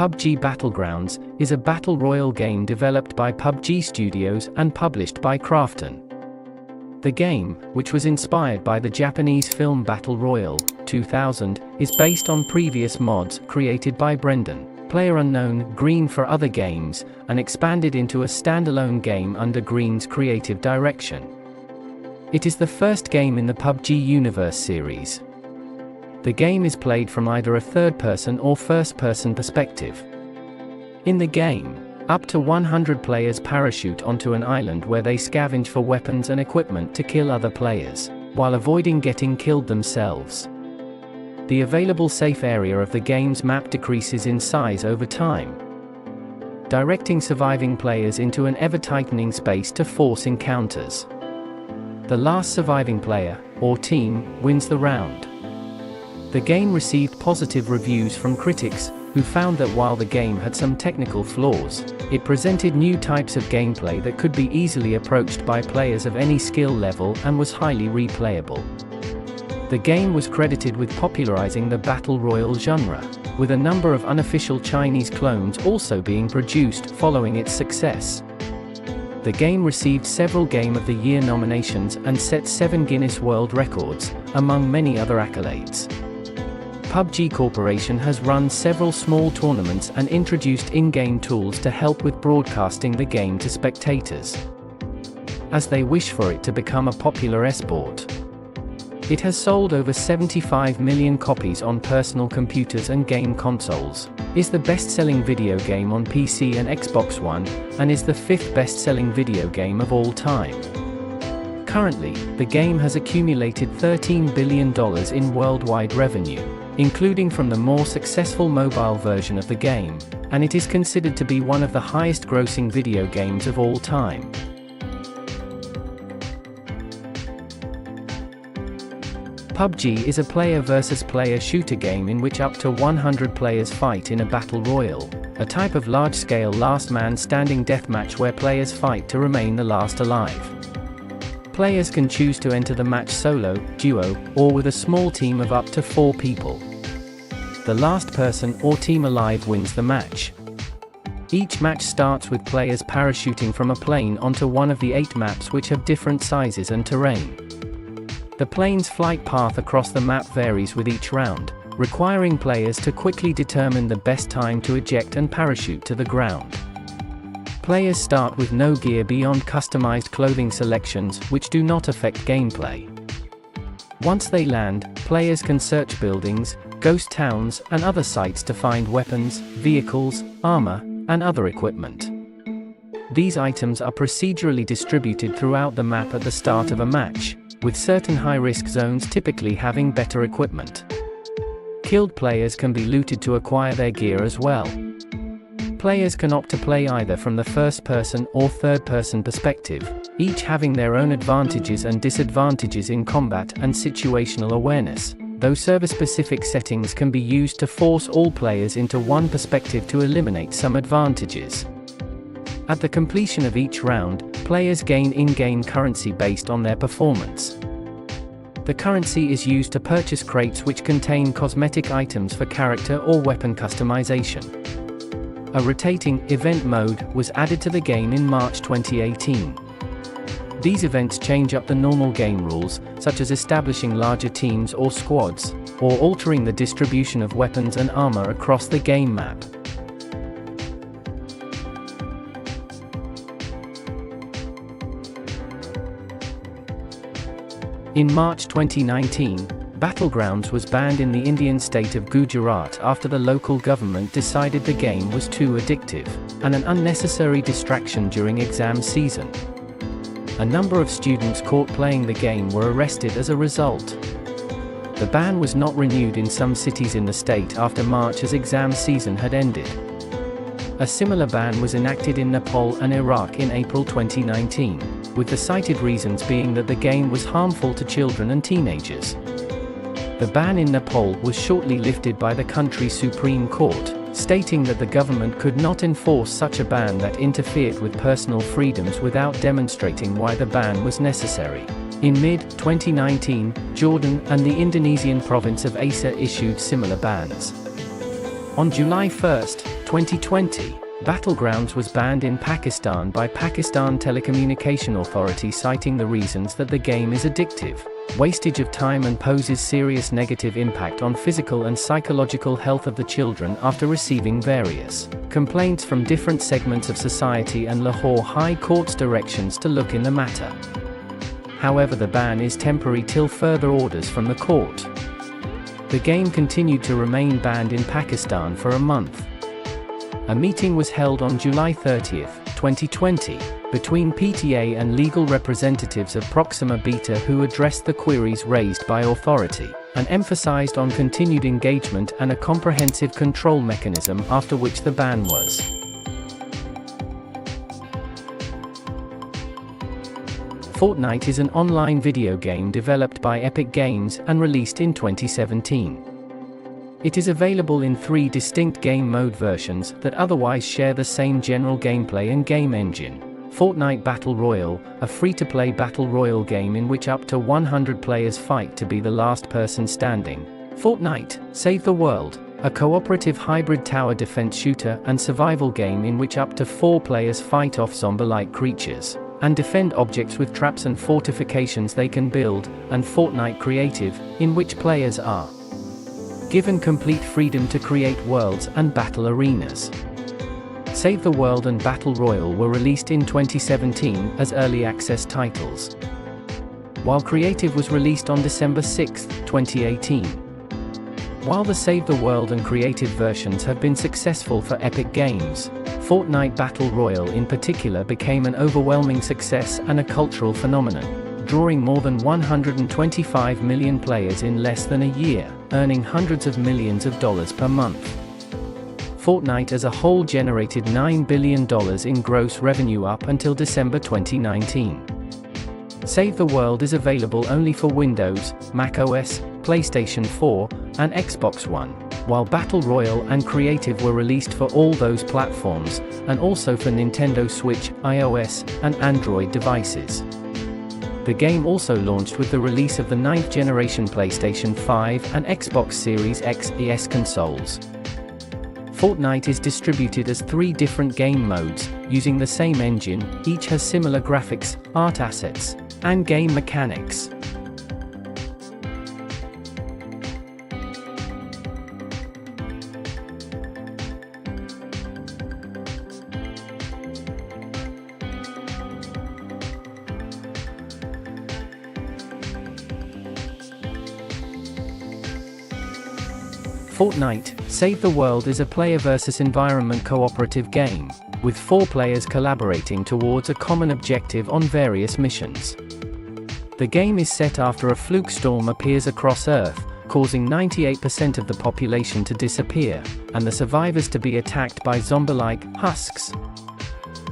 PUBG Battlegrounds is a battle royale game developed by PUBG Studios and published by Krafton. The game, which was inspired by the Japanese film Battle Royale 2000, is based on previous mods created by Brendan, PlayerUnknown Green for other games, and expanded into a standalone game under Green's creative direction. It is the first game in the PUBG Universe series. The game is played from either a third-person or first-person perspective. In the game, up to 100 players parachute onto an island where they scavenge for weapons and equipment to kill other players, while avoiding getting killed themselves. The available safe area of the game's map decreases in size over time, directing surviving players into an ever-tightening space to force encounters. The last surviving player, or team, wins the round. The game received positive reviews from critics, who found that while the game had some technical flaws, it presented new types of gameplay that could be easily approached by players of any skill level and was highly replayable. The game was credited with popularizing the battle royale genre, with a number of unofficial Chinese clones also being produced following its success. The game received several Game of the Year nominations and set 7 Guinness World Records, among many other accolades. PUBG Corporation has run several small tournaments and introduced in-game tools to help with broadcasting the game to spectators, as they wish for it to become a popular esport. It has sold over 75 million copies on personal computers and game consoles, is the best-selling video game on PC and Xbox One, and is the 5th best-selling video game of all time. Currently, the game has accumulated $13 billion in worldwide revenue, including from the more successful mobile version of the game, and it is considered to be one of the highest-grossing video games of all time. PUBG is a player-versus-player shooter game in which up to 100 players fight in a battle royale, a type of large-scale last-man-standing deathmatch where players fight to remain the last alive. Players can choose to enter the match solo, duo, or with a small team of up to 4 people. The last person or team alive wins the match. Each match starts with players parachuting from a plane onto one of the 8 maps which have different sizes and terrain. The plane's flight path across the map varies with each round, requiring players to quickly determine the best time to eject and parachute to the ground. Players start with no gear beyond customized clothing selections which do not affect gameplay. Once they land, players can search buildings, ghost towns, and other sites to find weapons, vehicles, armor, and other equipment. These items are procedurally distributed throughout the map at the start of a match, with certain high-risk zones typically having better equipment. Killed players can be looted to acquire their gear as well. Players can opt to play either from the first-person or third-person perspective, each having their own advantages and disadvantages in combat and situational awareness, though server-specific settings can be used to force all players into one perspective to eliminate some advantages. At the completion of each round, players gain in-game currency based on their performance. The currency is used to purchase crates which contain cosmetic items for character or weapon customization. A rotating event mode was added to the game in March 2018. These events change up the normal game rules, such as establishing larger teams or squads, or altering the distribution of weapons and armor across the game map. In March 2019, Battlegrounds was banned in the Indian state of Gujarat after the local government decided the game was too addictive, and an unnecessary distraction during exam season. A number of students caught playing the game were arrested as a result. The ban was not renewed in some cities in the state after March as exam season had ended. A similar ban was enacted in Nepal and Iraq in April 2019, with the cited reasons being that the game was harmful to children and teenagers. The ban in Nepal was shortly lifted by the country's Supreme Court, stating that the government could not enforce such a ban that interfered with personal freedoms without demonstrating why the ban was necessary. In mid-2019, Jordan and the Indonesian province of Aceh issued similar bans. On July 1, 2020, Battlegrounds was banned in Pakistan by Pakistan Telecommunication Authority, citing the reasons that the game is addictive, wastage of time, and poses serious negative impact on physical and psychological health of the children, after receiving various complaints from different segments of society and Lahore High Court's directions to look in the matter. However, the ban is temporary till further orders from the court. The game continued to remain banned in Pakistan for a month. A meeting was held on July 30, 2020, between PTA and legal representatives of Proxima Beta, who addressed the queries raised by authority, and emphasized on continued engagement and a comprehensive control mechanism, after which the ban was Fortnite is an online video game developed by Epic Games and released in 2017. It is available in 3 distinct game mode versions that otherwise share the same general gameplay and game engine. Fortnite Battle Royale, a free-to-play battle royale game in which up to 100 players fight to be the last person standing. Fortnite Save the World, a cooperative hybrid tower defense shooter and survival game in which up to 4 players fight off zombie-like creatures and defend objects with traps and fortifications they can build, and Fortnite Creative, in which players are given complete freedom to create worlds and battle arenas. Save the World and Battle Royale were released in 2017 as early access titles, while Creative was released on December 6, 2018. While the Save the World and Creative versions have been successful for Epic Games, Fortnite Battle Royale in particular became an overwhelming success and a cultural phenomenon, drawing more than 125 million players in less than a year, earning hundreds of millions of dollars per month. Fortnite as a whole generated $9 billion in gross revenue up until December 2019. Save the World is available only for Windows, macOS, PlayStation 4, and Xbox One, while Battle Royale and Creative were released for all those platforms, and also for Nintendo Switch, iOS, and Android devices. The game also launched with the release of the 9th generation PlayStation 5 and Xbox Series X and S consoles. Fortnite is distributed as 3 different game modes, using the same engine. Each has similar graphics, art assets, and game mechanics. Fortnite Save the World is a player versus environment cooperative game, with 4 players collaborating towards a common objective on various missions. The game is set after a fluke storm appears across Earth, causing 98% of the population to disappear, and the survivors to be attacked by zombie-like husks.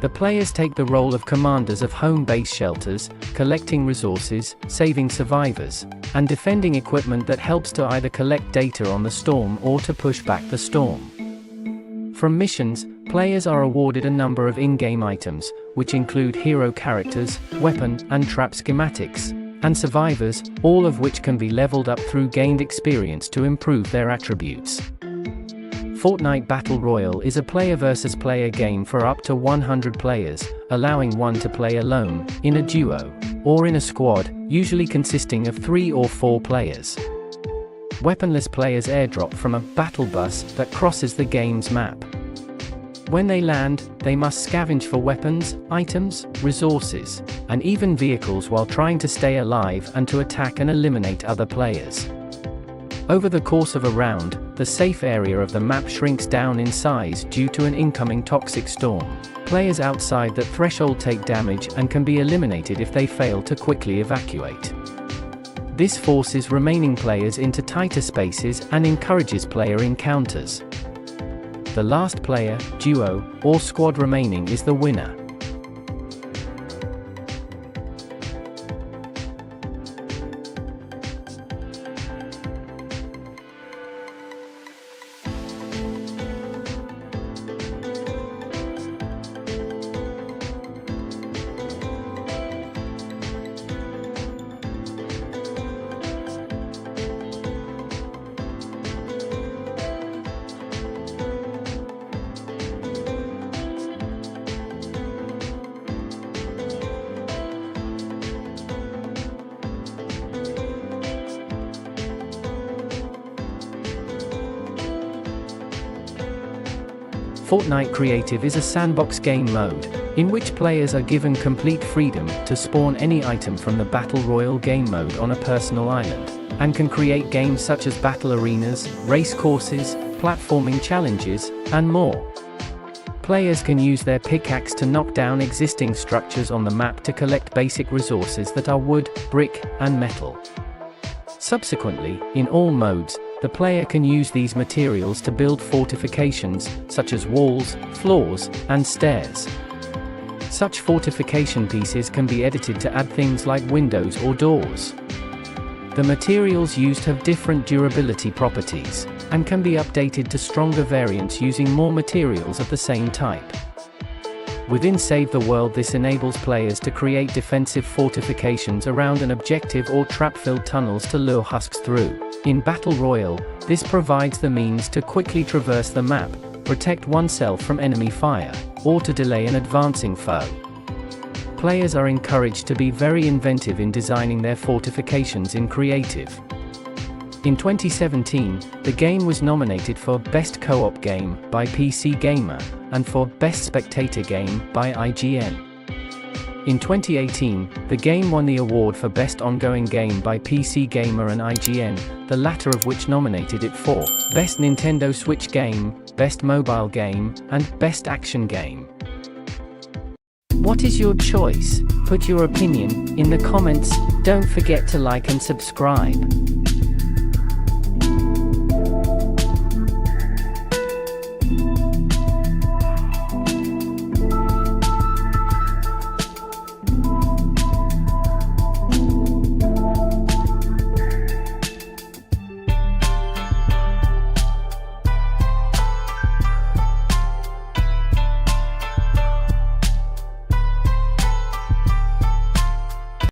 The players take the role of commanders of home base shelters, collecting resources, saving survivors, and defending equipment that helps to either collect data on the storm or to push back the storm. From missions, players are awarded a number of in-game items, which include hero characters, weapon and trap schematics, and survivors, all of which can be leveled up through gained experience to improve their attributes. Fortnite Battle Royale is a player versus player game for up to 100 players, allowing one to play alone, in a duo, or in a squad, usually consisting of 3 or 4 players. Weaponless players airdrop from a battle bus that crosses the game's map. When they land, they must scavenge for weapons, items, resources, and even vehicles while trying to stay alive and to attack and eliminate other players. Over the course of a round, the safe area of the map shrinks down in size due to an incoming toxic storm. Players outside that threshold take damage and can be eliminated if they fail to quickly evacuate. This forces remaining players into tighter spaces and encourages player encounters. The last player, duo, or squad remaining is the winner. Fortnite Creative is a sandbox game mode, in which players are given complete freedom to spawn any item from the Battle Royale game mode on a personal island, and can create games such as battle arenas, race courses, platforming challenges, and more. Players can use their pickaxe to knock down existing structures on the map to collect basic resources that are wood, brick, and metal. Subsequently, in all modes, the player can use these materials to build fortifications, such as walls, floors, and stairs. Such fortification pieces can be edited to add things like windows or doors. The materials used have different durability properties, and can be updated to stronger variants using more materials of the same type. Within Save the World, this enables players to create defensive fortifications around an objective or trap-filled tunnels to lure husks through. In Battle Royale, this provides the means to quickly traverse the map, protect oneself from enemy fire, or to delay an advancing foe. Players are encouraged to be very inventive in designing their fortifications in creative. In 2017, the game was nominated for Best Co-op Game by PC Gamer, and for Best Spectator Game by IGN. In 2018, the game won the award for Best Ongoing Game by PC Gamer and IGN, the latter of which nominated it for Best Nintendo Switch Game, Best Mobile Game, and Best Action Game. What is your choice? Put your opinion in the comments. Don't forget to like and subscribe.